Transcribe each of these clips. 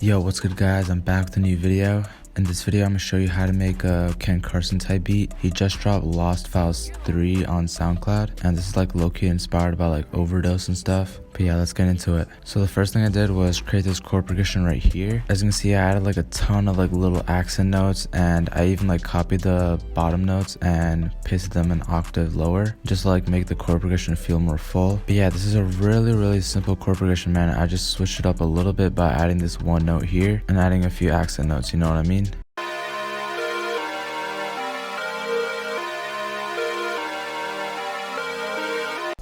Yo, what's good guys? I'm back with a new video. In this video, I'm going to show you how to make a Carson type beat. He just dropped Lost Files 3 on SoundCloud, and this is like low-key inspired by like Overdose and stuff. But yeah, let's get into it. So the first thing I did was create this chord progression right here. As you can see, I added like a ton of like little accent notes, and I even like copied the bottom notes and pasted them an octave lower, just to like make the chord progression feel more full. But yeah, this is a really simple chord progression, man. I just switched it up a little bit by adding this one note here and adding a few accent notes, you know what I mean?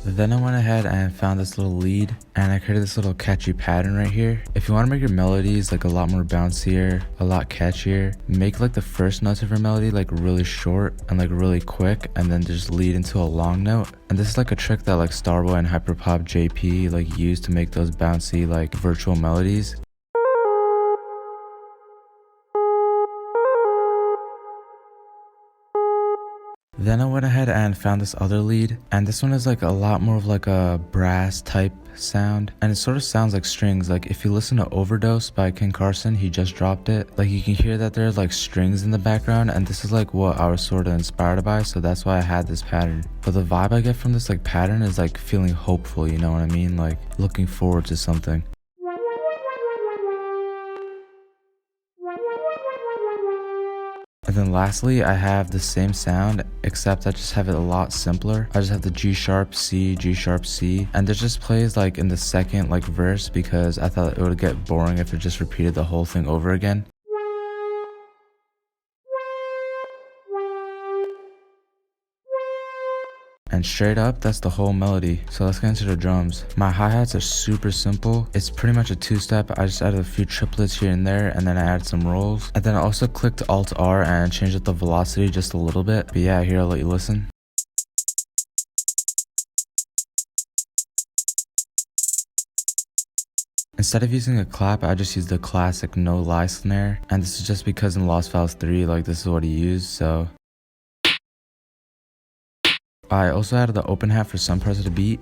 Then I went ahead and found this little lead, and I created this little catchy pattern right here. If you want to make your melodies like a lot more bouncier, a lot catchier, make like the first notes of your melody like really short and like really quick, and then just lead into a long note. And this is like a trick that like Starboy and hyperpop JP like use to make those bouncy like virtual melodies. Then I went ahead and found this other lead, and this one is like a lot more of like a brass type sound, and it sort of sounds like strings. Like if you listen to Overdose by Carson, he just dropped it, like you can hear that there's like strings in the background, and this is like what I was sort of inspired by, so that's why I had this pattern. But the vibe I get from this like pattern is like feeling hopeful, you know what I mean, like looking forward to something. And then lastly, I have the same sound, except I just have it a lot simpler. I just have the G sharp, C, G sharp, C, and this just plays like in the second like verse, because I thought it would get boring if it just repeated the whole thing over again. And straight up, that's the whole melody. So let's get into the drums. My hi-hats are super simple. It's pretty much a two-step. I just added a few triplets here and there, and then I added some rolls. And then I also clicked Alt-R and changed up the velocity just a little bit. But yeah, here I'll let you listen. Instead of using a clap, I just used the classic no lie snare. And this is just because in Lost Files 3, like this is what he used, so. I also added the open hat for some parts of the beat.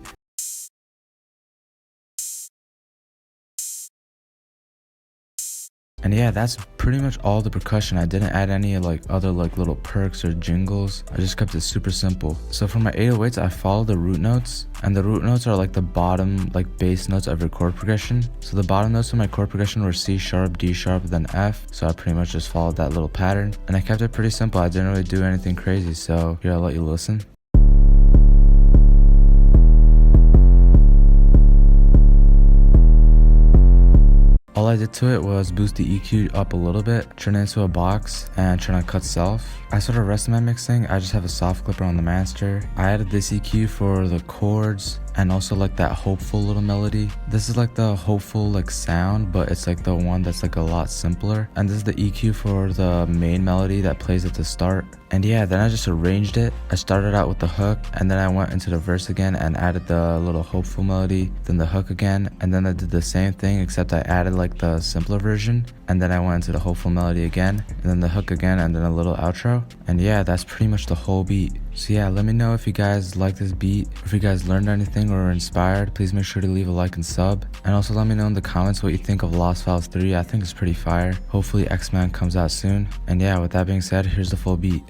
And yeah, that's pretty much all the percussion. I didn't add any like other like little perks or jingles. I just kept it super simple. So for my 808s, I followed the root notes, and the root notes are like the bottom like bass notes of your chord progression. So the bottom notes of my chord progression were C sharp, D sharp, then F. So I pretty much just followed that little pattern, and I kept it pretty simple. I didn't really do anything crazy. So here I'll let you listen. All I did to it was boost the EQ up a little bit, turn it into a box, and turn on cut self. As for the rest of my mixing, I just have a soft clipper on the master. I added this EQ for the chords, and also like that hopeful little melody. This is like the hopeful like sound, but it's like the one that's like a lot simpler. And this is the EQ for the main melody that plays at the start. And yeah, then I just arranged it. I started out with the hook, and then I went into the verse again and added the little hopeful melody, then the hook again, and then I did the same thing, except I added like the simpler version, and then I went into the hopeful melody again, and then the hook again, and then a little outro. And yeah, that's pretty much the whole beat. So yeah, let me know if you guys like this beat, if you guys learned anything or were inspired. Please make sure to leave a like and sub, and also let me know in the comments what you think of Lost Files 3. I think it's pretty fire. Hopefully Xman comes out soon. And yeah, with that being said, here's the full beat.